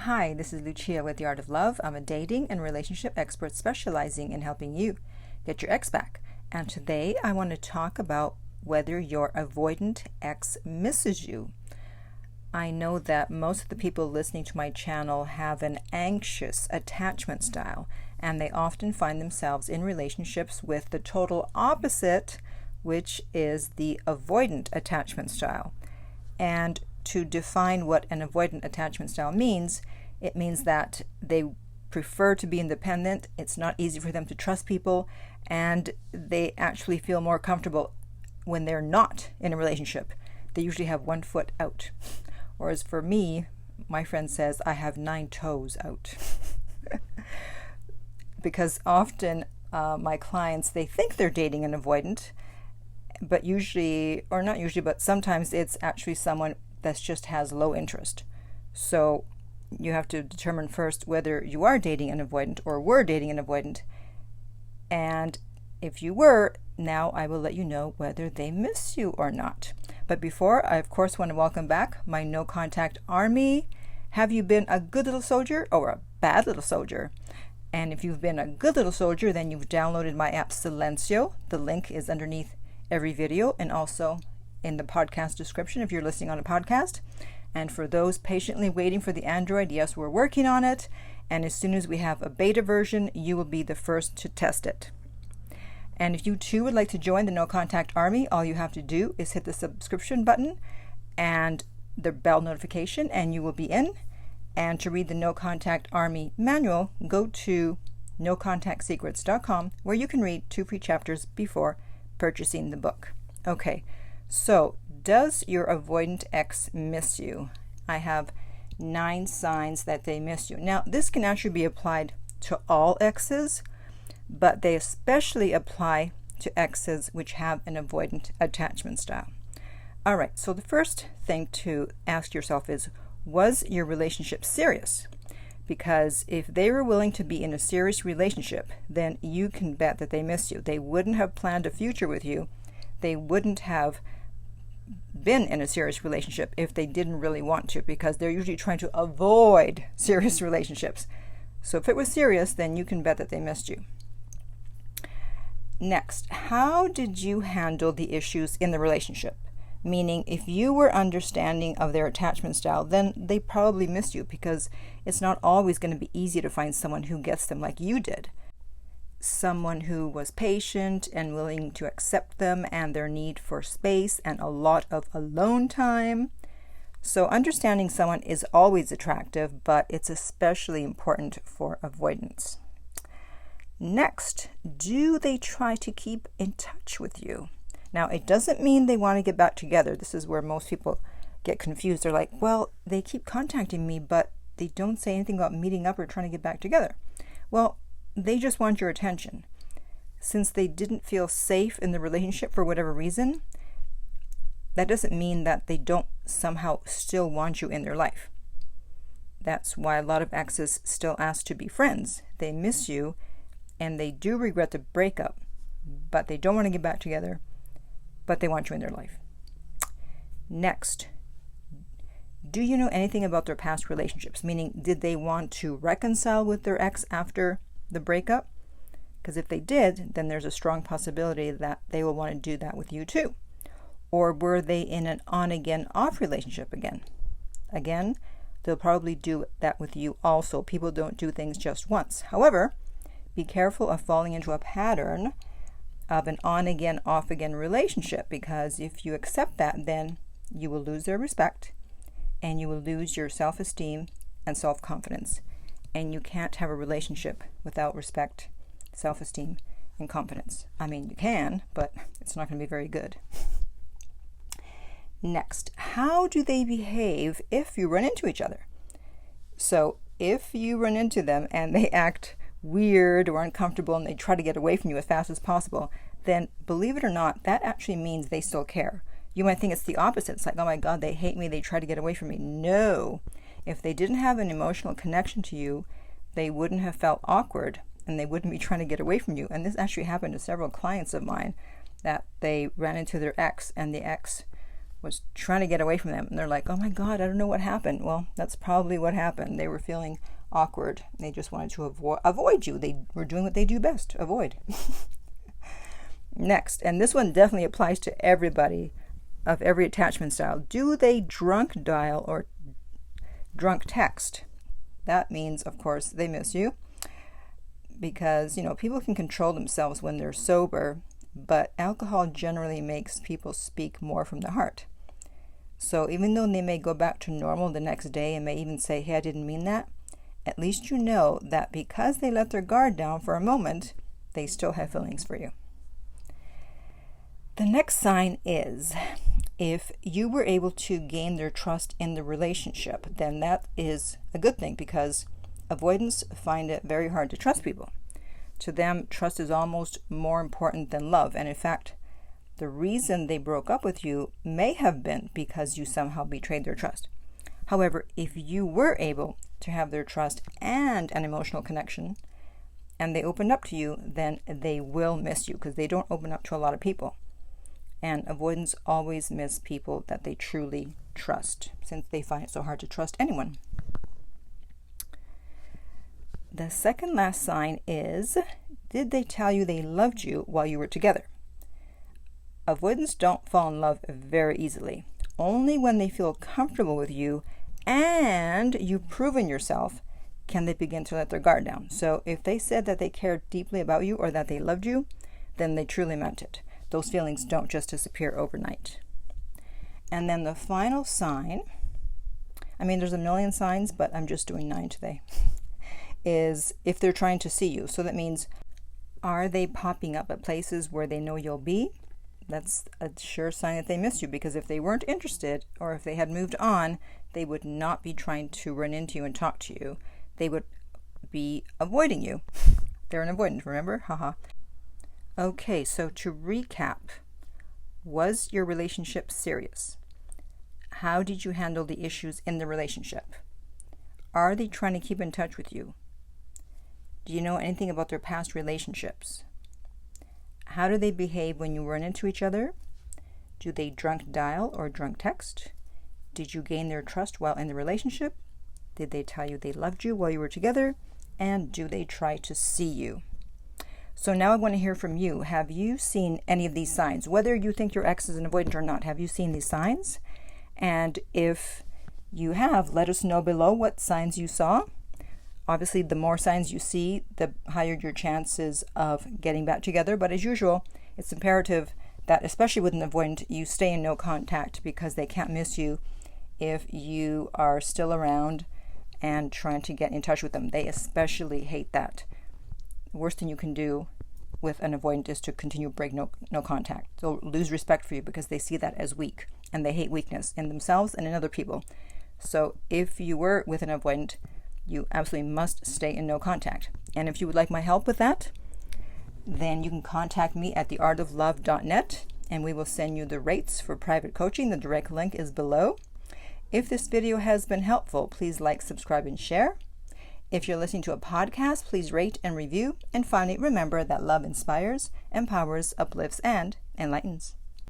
Hi, this is Lucia with The Art of Love. I'm a dating and relationship expert specializing in helping you get your ex back. And today I want to talk about whether your avoidant ex misses you. I know that most of the people listening to my channel have an anxious attachment style, and they often find themselves in relationships with the total opposite, which is the avoidant attachment style. And to define what an avoidant attachment style means, it means that they prefer to be independent. It's not easy for them to trust people, and they actually feel more comfortable when they're not in a relationship. They usually have one foot out. Whereas for me, my friend says I have 9 toes out. Because often my clients, they think they're dating an avoidant, but usually, or not usually, but sometimes it's actually someone that just has low interest. So you have to determine first whether you are dating an avoidant or were dating an avoidant. And if you were, now I will let you know whether they miss you or not. But before, I of course want to welcome back my no contact army. Have you been a good little soldier or a bad little soldier? And if you've been a good little soldier, then you've downloaded my app Silencio. The link is underneath every video and also in the podcast description if you're listening on a podcast. And for those patiently waiting for the Android, yes, we're working on it. And as soon as we have a beta version, you will be the first to test it. And if you too would like to join the No Contact Army, all you have to do is hit the subscription button and the bell notification, and you will be in. And to read the No Contact Army manual, go to nocontactsecrets.com, where you can read 2 free chapters before purchasing the book. Okay, so does your avoidant ex miss you? I have 9 signs that they miss you. Now, this can actually be applied to all exes, but they especially apply to exes which have an avoidant attachment style. All right, so the first thing to ask yourself is, was your relationship serious? Because if they were willing to be in a serious relationship, then you can bet that they miss you. They wouldn't have planned a future with you. They wouldn't have been in a serious relationship if they didn't really want to, because they're usually trying to avoid serious relationships. So if it was serious, then you can bet that they missed you. Next, how did you handle the issues in the relationship? Meaning, if you were understanding of their attachment style, then they probably missed you, because it's not always going to be easy to find someone who gets them like you did. Someone who was patient and willing to accept them and their need for space and a lot of alone time. So understanding someone is always attractive, but it's especially important for avoidance. Next, do they try to keep in touch with you? Now, it doesn't mean they want to get back together. This is where most people get confused. They're like, well, they keep contacting me, but they don't say anything about meeting up or trying to get back together. Well, they just want your attention. Since they didn't feel safe in the relationship for whatever reason, that doesn't mean that they don't somehow still want you in their life. That's why a lot of exes still ask to be friends. They miss you, and they do regret the breakup, but they don't want to get back together, but they want you in their life. Next, do you know anything about their past relationships? Meaning, did they want to reconcile with their ex after the breakup? Because if they did, then there's a strong possibility that they will want to do that with you too. Or were they in an on-again, off relationship again? Again, they'll probably do that with you also. People don't do things just once. However, be careful of falling into a pattern of an on-again, off-again relationship, because if you accept that, then you will lose their respect and you will lose your self-esteem and self-confidence. And you can't have a relationship without respect, self-esteem, and confidence. I mean, you can, but it's not going to be very good. Next, how do they behave if you run into each other? So if you run into them and they act weird or uncomfortable and they try to get away from you as fast as possible, then believe it or not, that actually means they still care. You might think it's the opposite. It's like, oh my God, they hate me, they try to get away from me. No. If they didn't have an emotional connection to you, they wouldn't have felt awkward and they wouldn't be trying to get away from you. And this actually happened to several clients of mine, that they ran into their ex and the ex was trying to get away from them. And they're like, oh my God, I don't know what happened. Well, that's probably what happened. They were feeling awkward. They just wanted to avoid you. They were doing what they do best, avoid. Next, and this one definitely applies to everybody of every attachment style. Do they drunk dial or drunk text? That means, of course, they miss you, because, people can control themselves when they're sober, but alcohol generally makes people speak more from the heart. So even though they may go back to normal the next day and may even say, hey, I didn't mean that, at least you know that because they let their guard down for a moment, they still have feelings for you. The next sign is, if you were able to gain their trust in the relationship, then that is a good thing, because avoidants find it very hard to trust people. To them, trust is almost more important than love. And in fact, the reason they broke up with you may have been because you somehow betrayed their trust. However, if you were able to have their trust and an emotional connection, and they opened up to you, then they will miss you, because they don't open up to a lot of people. And avoidants always miss people that they truly trust, since they find it so hard to trust anyone. The second last sign is, did they tell you they loved you while you were together? Avoidants don't fall in love very easily. Only when they feel comfortable with you and you've proven yourself can they begin to let their guard down. So if they said that they cared deeply about you or that they loved you, then they truly meant it. Those feelings don't just disappear overnight. And then the final sign, there's a million signs, but I'm just doing 9 today, is if they're trying to see you. So that means, are they popping up at places where they know you'll be? That's a sure sign that they miss you, because if they weren't interested, or if they had moved on, they would not be trying to run into you and talk to you. They would be avoiding you. They're an avoidant, remember? Haha. Okay, so to recap, was your relationship serious? How did you handle the issues in the relationship? Are they trying to keep in touch with you? Do you know anything about their past relationships? How do they behave when you run into each other? Do they drunk dial or drunk text? Did you gain their trust while in the relationship? Did they tell you they loved you while you were together? And do they try to see you? So now I want to hear from you. Have you seen any of these signs? Whether you think your ex is an avoidant or not, have you seen these signs? And if you have, let us know below what signs you saw. Obviously, the more signs you see, the higher your chances of getting back together. But as usual, it's imperative that, especially with an avoidant, you stay in no contact, because they can't miss you if you are still around and trying to get in touch with them. They especially hate that. The worst thing you can do with an avoidant is to continue break no contact. They'll lose respect for you because they see that as weak, and they hate weakness in themselves and in other people. So if you were with an avoidant, you absolutely must stay in no contact. And if you would like my help with that, then you can contact me at theartoflove.net, and we will send you the rates for private coaching. The direct link is below. If this video has been helpful, please like, subscribe, and share. If you're listening to a podcast, please rate and review. And finally, remember that love inspires, empowers, uplifts, and enlightens.